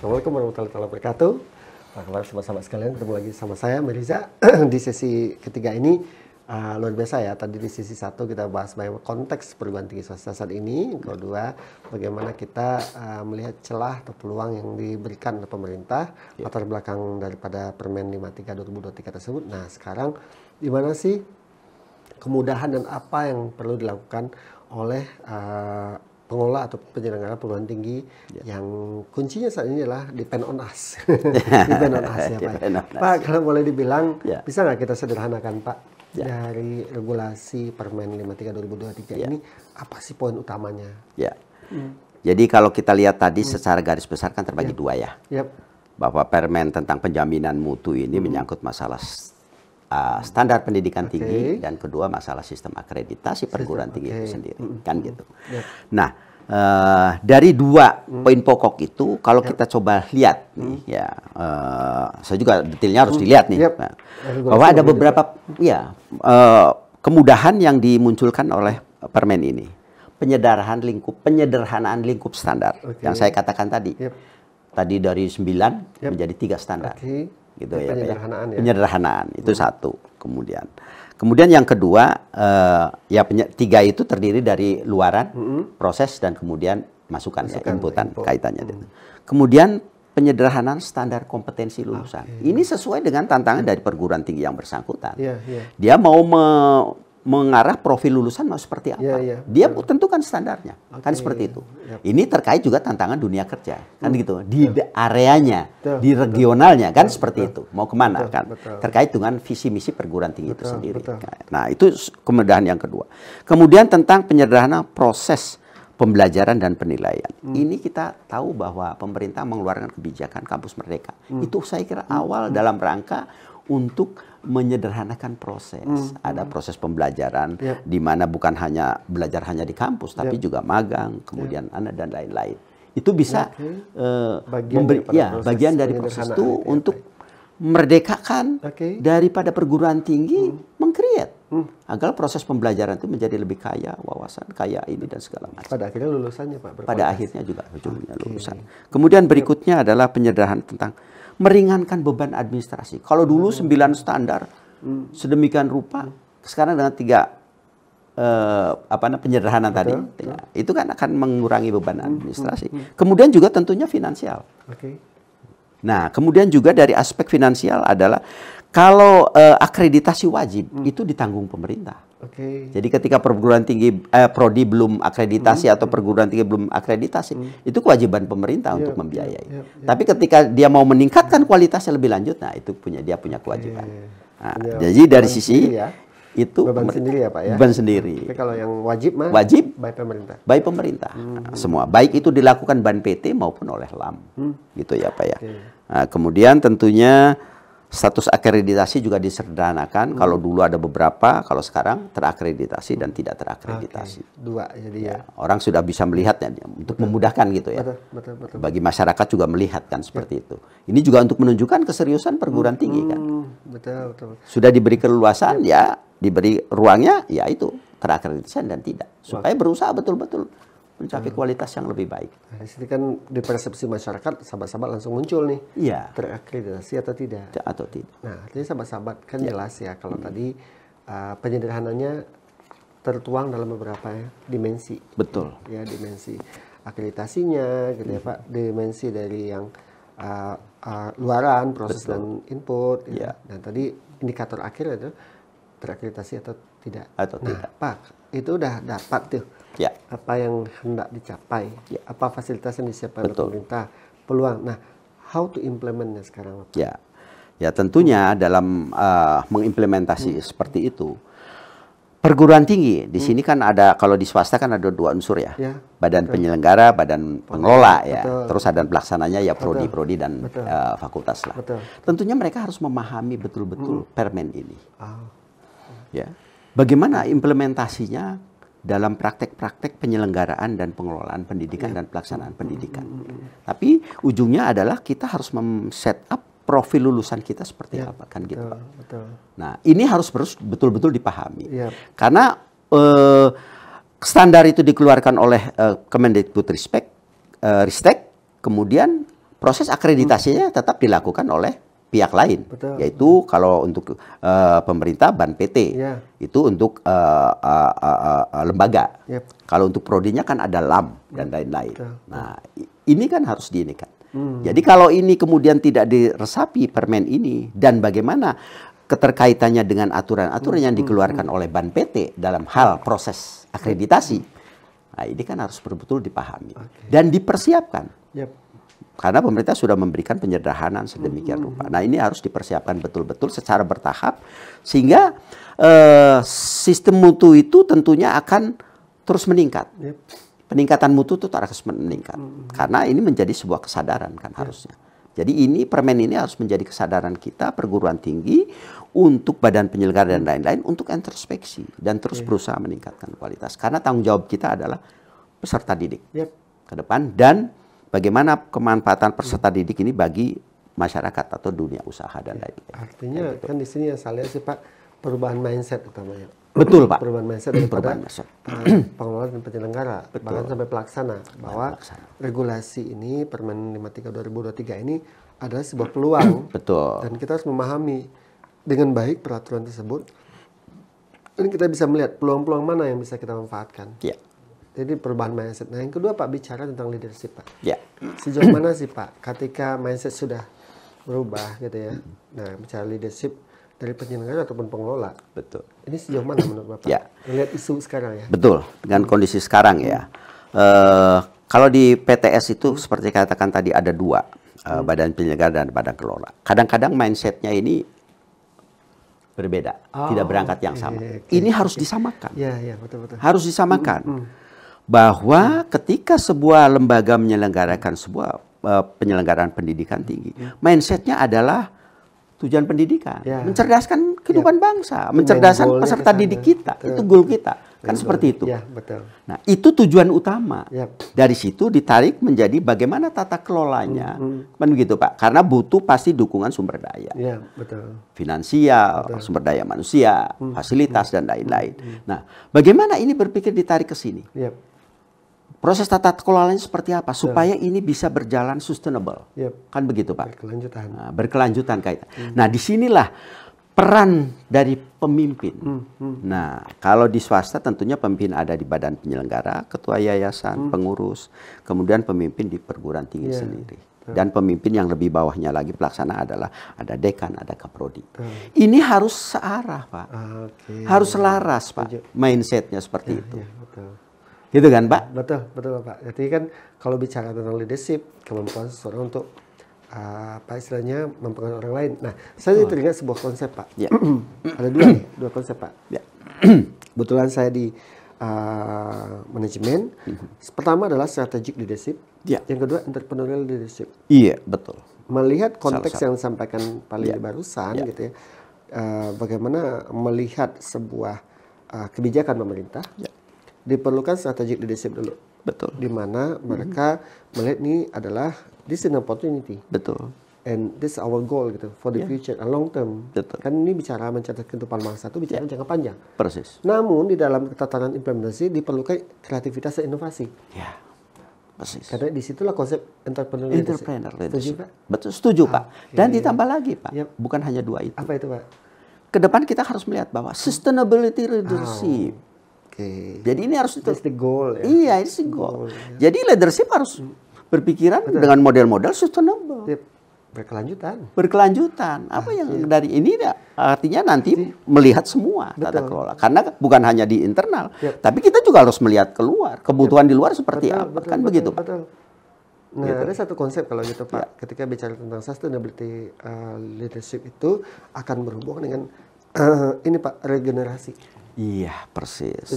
Assalamualaikum warahmatullahi wabarakatuh. Apa kabar sahabat-sahabat sekalian? Ketemu lagi sama saya, Meriza. Di sesi ketiga ini luar biasa ya. Tadi di sesi 1 kita bahas bagaimana konteks perguruan tinggi swasta saat ini. Kedua, bagaimana kita melihat celah atau peluang yang diberikan oleh pemerintah, latar belakang daripada Permen 53 2023 tersebut. Nah, sekarang di mana sih kemudahan dan apa yang perlu dilakukan oleh pengelola atau penyelenggara perguruan tinggi yang kuncinya saat ini adalah depend on us. Depend on us ya Pak. Pak, kalau boleh dibilang, bisa nggak kita sederhanakan Pak, dari regulasi Permen 53 2023 ini, apa sih poin utamanya? Ya. Jadi kalau kita lihat tadi secara garis besar kan terbagi dua ya. Bahwa Permen tentang penjaminan mutu ini menyangkut masalah standar pendidikan tinggi, dan kedua masalah sistem akreditasi perguruan tinggi itu sendiri, kan gitu. Nah, dari dua poin pokok itu, kalau kita coba lihat nih, ya, saya juga detailnya harus dilihat nih, bahwa ada beberapa kemudahan yang dimunculkan oleh Permen ini, penyederhanaan lingkup standar, yang saya katakan tadi, tadi dari 9 menjadi 3 standar. Gitu ya, penyederhanaan itu satu. Kemudian yang kedua, tiga itu terdiri dari luaran, proses, dan kemudian masukan ya, inputan kaitannya. Kemudian penyederhanaan standar kompetensi lulusan. Ini sesuai dengan tantangan dari perguruan tinggi yang bersangkutan. Dia mau mengarah profil lulusan mau seperti apa. Dia tentukan standarnya, kan seperti itu. Ini terkait juga tantangan dunia kerja, kan gitu. Di areanya, di regionalnya, kan seperti itu. Mau kemana, kan? Terkait dengan visi misi perguruan tinggi itu sendiri. Nah, itu kemudahan yang kedua. Kemudian tentang penyederhanaan proses pembelajaran dan penilaian. Ini kita tahu bahwa pemerintah mengeluarkan kebijakan Kampus Merdeka. Itu saya kira awal dalam rangka untuk menyederhanakan proses. Ada proses pembelajaran di mana bukan hanya belajar hanya di kampus, tapi juga magang, kemudian dan lain-lain. Itu bisa bagian dari proses itu untuk merdekakan daripada perguruan tinggi meng-create agar proses pembelajaran itu menjadi lebih kaya wawasan, kaya ini dan segala macam. Pada akhirnya lulusannya Pak. Pada akhirnya juga ujungnya lulusan. Kemudian berikutnya adalah penyederhanaan tentang meringankan beban administrasi. Kalau dulu 9 standar sedemikian rupa, sekarang dengan 3 penyederhanaan tadi, itu kan akan mengurangi beban administrasi. Kemudian juga tentunya finansial. Nah, kemudian juga dari aspek finansial adalah kalau akreditasi wajib itu ditanggung pemerintah. Jadi ketika perguruan tinggi prodi belum akreditasi atau perguruan tinggi belum akreditasi, itu kewajiban pemerintah untuk membiayai. Tapi ketika dia mau meningkatkan kualitasnya lebih lanjut, nah itu dia punya kewajiban. Nah, jadi dari sisi itu beban sendiri ya Pak ya. Beban sendiri. Tapi kalau yang wajib mah by pemerintah. By pemerintah. Semua baik itu dilakukan ban PT maupun oleh LAM. Gitu ya Pak ya. Nah, kemudian tentunya status akreditasi juga disederhanakan. Kalau dulu ada beberapa, kalau sekarang terakreditasi dan tidak terakreditasi. Dua jadi ya. Orang sudah bisa melihatnya untuk memudahkan gitu ya. Betul. Bagi masyarakat juga melihat kan seperti itu. Ini juga untuk menunjukkan keseriusan perguruan tinggi kan. Betul. Sudah diberi keleluasan ya, diberi ruangnya ya itu terakreditasi dan tidak. Supaya berusaha betul-betul mencapai kualitas yang lebih baik. Nah, di sini kan di persepsi masyarakat, sahabat-sahabat langsung muncul nih. Terakreditasi atau tidak? Atau tidak. Nah, artinya sahabat-sahabat kan jelas ya kalau tadi penyederhananya tertuang dalam beberapa dimensi. Betul. Ya, dimensi akreditasinya gitu ya Pak, dimensi dari yang luaran, proses dan input. Ya. Dan tadi indikator akhir itu terakreditasi atau tidak. Tidak. Pak, itu udah dapat tuh. Apa yang hendak dicapai, apa fasilitas yang disiapkan oleh pemerintah, peluang. Nah, how to implementnya sekarang? Ya tentunya dalam mengimplementasi seperti itu, perguruan tinggi di sini kan ada, kalau di swasta kan ada 2 unsur ya, badan penyelenggara, badan pengelola ya, terus ada pelaksananya ya prodi dan fakultas lah. Tentunya mereka harus memahami betul-betul Permen ini. Ya, bagaimana implementasinya dalam praktek-praktek penyelenggaraan dan pengelolaan pendidikan dan pelaksanaan pendidikan. Tapi ujungnya adalah kita harus set up profil lulusan kita seperti apa kan gitu Pak. Nah, ini harus betul-betul dipahami. Karena standar itu dikeluarkan oleh Kemendikbudristek, kemudian proses akreditasinya tetap dilakukan oleh pihak lain, yaitu kalau untuk pemerintah BAN PT, itu untuk lembaga. Kalau untuk prodinya kan ada LAM dan lain-lain. Nah, ini kan harus diinikan. Jadi kalau ini kemudian tidak diresapi permen ini, dan bagaimana keterkaitannya dengan aturan-aturan yang dikeluarkan oleh BAN PT dalam hal proses akreditasi, nah ini kan harus betul-betul dipahami dan dipersiapkan. Karena pemerintah sudah memberikan penyederhanaan sedemikian rupa. Nah, ini harus dipersiapkan betul-betul secara bertahap, sehingga sistem mutu itu tentunya akan terus meningkat. Peningkatan mutu itu terus meningkat. Karena ini menjadi sebuah kesadaran kan harusnya. Jadi ini permen ini harus menjadi kesadaran kita, perguruan tinggi, untuk badan penyelenggara dan lain-lain, untuk introspeksi dan terus berusaha meningkatkan kualitas. Karena tanggung jawab kita adalah peserta didik ke depan, dan bagaimana kemanfaatan peserta didik ini bagi masyarakat atau dunia usaha dan lain-lain. Artinya kan di sini yang saya lihat sih Pak, perubahan mindset utamanya. Betul Pak. Perubahan mindset daripada pengelola dan penyelenggara, bahkan sampai pelaksana, bahwa regulasi ini Permen 53 2023 ini adalah sebuah peluang. Betul. Dan kita harus memahami dengan baik peraturan tersebut. Dan kita bisa melihat peluang-peluang mana yang bisa kita manfaatkan. Jadi perubahan mindset. Nah, yang kedua Pak, bicara tentang leadership Pak. Sejauh mana sih Pak ketika mindset sudah berubah gitu ya. Nah, bicara leadership dari penyelenggara ataupun pengelola. Betul. Ini sejauh mana menurut Bapak? Lihat isu sekarang ya. Betul. Dengan kondisi sekarang ya. Kalau di PTS itu seperti katakan tadi ada dua, badan penyelenggara dan badan kelola. Kadang-kadang mindsetnya ini berbeda, tidak berangkat yang sama. Ini harus disamakan. Iya, betul-betul. Harus disamakan. Bahwa ketika sebuah lembaga menyelenggarakan sebuah penyelenggaraan pendidikan tinggi, mindsetnya adalah tujuan pendidikan, mencerdaskan kehidupan bangsa, mencerdaskan peserta didik kita, itu goal kita, kan seperti itu. Betul. Nah, itu tujuan utama. Dari situ ditarik menjadi bagaimana tata kelolanya, kan begitu Pak? Karena butuh pasti dukungan sumber daya, betul. Finansial, sumber daya manusia, fasilitas dan lain-lain. Nah, bagaimana ini berpikir ditarik ke sini? Proses tata kelolanya seperti apa supaya ini bisa berjalan sustainable, kan begitu Pak? Berkelanjutan. Nah, berkelanjutan kaitan. Nah, disinilah peran dari pemimpin. Nah, kalau di swasta tentunya pemimpin ada di badan penyelenggara, ketua yayasan, pengurus, kemudian pemimpin di perguruan tinggi sendiri. Dan pemimpin yang lebih bawahnya lagi pelaksana adalah ada dekan, ada kaprodi. Ini harus searah Pak, harus selaras Pak, mindsetnya seperti itu. Gitu kan Pak? Betul Pak. Jadi kan kalau bicara tentang leadership, kemampuan seseorang untuk apa istilahnya mempengaruhi orang lain. Nah, saya teringat sebuah konsep Pak. Ada dua konsep Pak. Kebetulan saya di manajemen. Pertama adalah strategic leadership. Yang kedua entrepreneurial leadership. Iya, betul. Melihat konteks yang disampaikan Pak Lili barusan gitu ya. Bagaimana melihat sebuah kebijakan pemerintah. Diperlukan strategic leadership dulu. Betul. Di mana mereka melihat ini adalah this is an opportunity. Betul. And this is our goal gitu for the future, a long term. Betul. Kan ini bicara mencatat kehidupan bangsa itu bicara jangka panjang. Persis. Namun di dalam tatanan implementasi diperlukan kreativitas dan inovasi. Ya. Persis. Karena disitulah konsep entrepreneur leadership. Setuju Pak? Betul, setuju Pak. Dan ditambah lagi Pak, bukan hanya dua itu. Apa itu Pak? Kedepan kita harus melihat bahwa sustainability leadership. Jadi ini harus itu. It's the goal ya. Iya, it's the goal. Jadi leadership harus berpikiran dengan model-model sustainable. Berkelanjutan. Apa yang dari ini artinya nanti melihat semua tata kelola. Karena bukan hanya di internal, tapi kita juga harus melihat keluar. Kebutuhan di luar seperti apa. Kan begitu Pak. Nah, ada satu konsep kalau gitu Pak. Ketika bicara tentang sustainability leadership itu akan berhubungan dengan ini Pak, regenerasi. Iya, persis.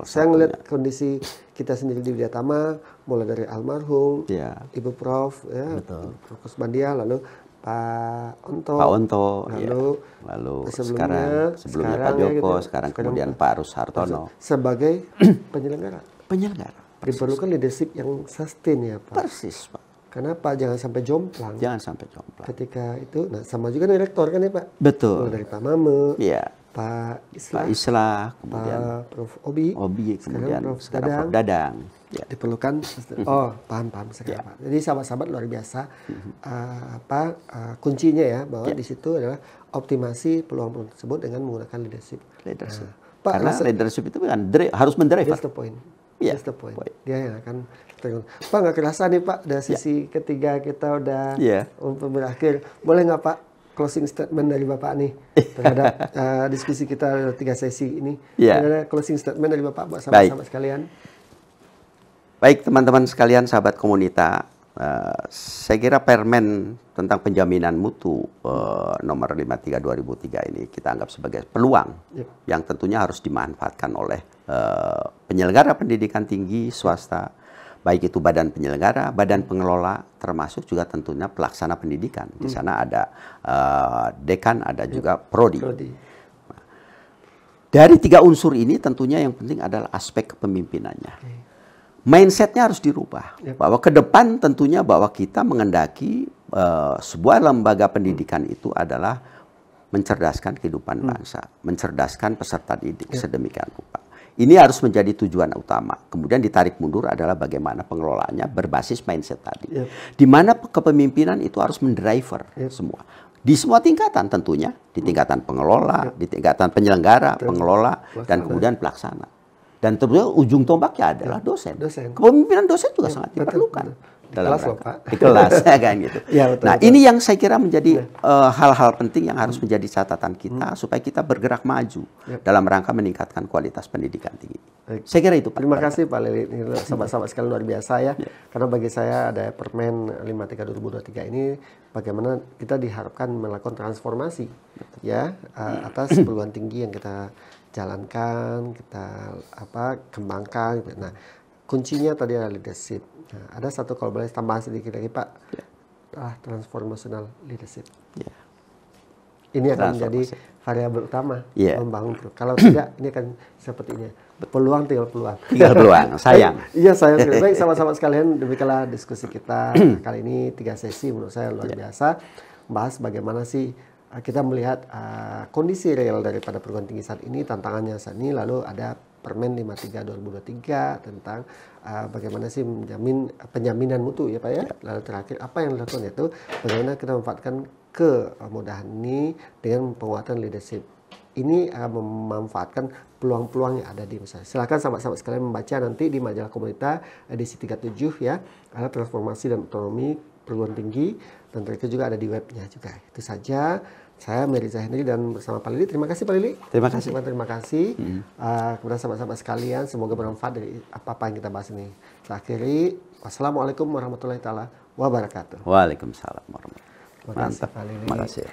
Saya ngelihat kondisi kita sendiri di Widyatama, mulai dari almarhum, Ibu Prof, Prof. Kusbandia, lalu Pak Onto, lalu sebelumnya Pak Joko, sekarang kemudian Pak Rushartono. Sebagai penyelenggara. Diperlukan leadership yang sustain ya Pak. Persis Pak. Kenapa? Jangan sampai jomplang. Ketika itu, nah sama juga dari rektor kan ya Pak. Betul. Mulai dari Pak Mame. Pak Islah, kemudian Prof. Obi, kemudian sekarang Prof. Dadang. Diperlukan. Oh, paham sekarang, Pak. Jadi sahabat-sahabat luar biasa. Kuncinya ya bahwa di situ adalah optimasi peluang tersebut dengan menggunakan leadership. Pak, karena leadership itu kan harus mendrive. That's the point. That's the point. Dia yang akan Pak, nggak kerasa nih Pak, dari sisi ketiga kita udah berakhir. Boleh nggak Pak closing statement dari Bapak nih terhadap diskusi kita 3 sesi ini? Ada closing statement dari Bapak buat sahabat-sahabat sekalian? Baik teman-teman sekalian, sahabat Komunita, saya kira Permen tentang penjaminan mutu nomor 53 2003 ini kita anggap sebagai peluang yang tentunya harus dimanfaatkan oleh penyelenggara pendidikan tinggi swasta, baik itu badan penyelenggara, badan pengelola, termasuk juga tentunya pelaksana pendidikan. Di sana ada dekan, ada juga prodi. Dari 3 unsur ini tentunya yang penting adalah aspek kepemimpinannya. Mindsetnya harus dirubah, bahwa ke depan tentunya bahwa kita mengendaki sebuah lembaga pendidikan itu adalah mencerdaskan kehidupan bangsa, mencerdaskan peserta didik sedemikian rupa. Ini harus menjadi tujuan utama. Kemudian ditarik mundur adalah bagaimana pengelolaannya berbasis mindset tadi. Di mana kepemimpinan itu harus mendriver semua. Di semua tingkatan tentunya, di tingkatan pengelola, di tingkatan penyelenggara, pengelola, dan kemudian pelaksana. Dan tentunya ujung tombaknya adalah dosen. Kepemimpinan dosen juga sangat diperlukan. Dalam di kelas, ya kan gitu. Nah, ini yang saya kira menjadi hal-hal penting yang harus menjadi catatan kita supaya kita bergerak maju dalam rangka meningkatkan kualitas pendidikan tinggi. Saya kira itu, Pak. Terima kasih Pak Lili, sahabat-sahabat sekalian luar biasa ya. Karena bagi saya ada Permen 53 2023 ini bagaimana kita diharapkan melakukan transformasi ya atas perguruan tinggi yang kita jalankan, kita kembangkan. Nah, kuncinya tadi adalah leadership. Nah, ada satu kalau boleh tambahan sedikit lagi Pak, transformational leadership. Ini akan menjadi variabel utama membangun. Kalau tidak, ini akan seperti ini. Peluang tinggal peluang. Tinggal peluang, sayang. Iya sayang. Baik sama-sama sekalian, demikianlah diskusi kita kali ini 3 sesi menurut saya luar biasa. Bahas bagaimana sih kita melihat kondisi real daripada perguruan tinggi saat ini, tantangannya saat ini, lalu ada Permen 53 2023 tentang bagaimana sih menjamin penjaminan mutu ya Pak ya. Lalu terakhir apa yang dilakukan itu bagaimana kita memanfaatkan kemudahan ini dengan penguatan leadership. Ini memanfaatkan peluang-peluang yang ada di masyarakat. Silakan sahabat-sahabat sekalian membaca nanti di majalah Komunita edisi 37 ya. Ada transformasi dan otonomi perguruan tinggi, dan itu juga ada di webnya juga. Itu saja. Saya Meriza Henry dan bersama Pak Lili. Terima kasih Pak Lili. Terima kasih. Terima kasih. Kepada sahabat-sahabat sekalian, semoga bermanfaat dari apa-apa yang kita bahas ini. Saya akhiri. Wassalamualaikum warahmatullahi wabarakatuh. Waalaikumsalam warahmatullahi wabarakatuh. Terima kasih Pak Lili. Terima kasih.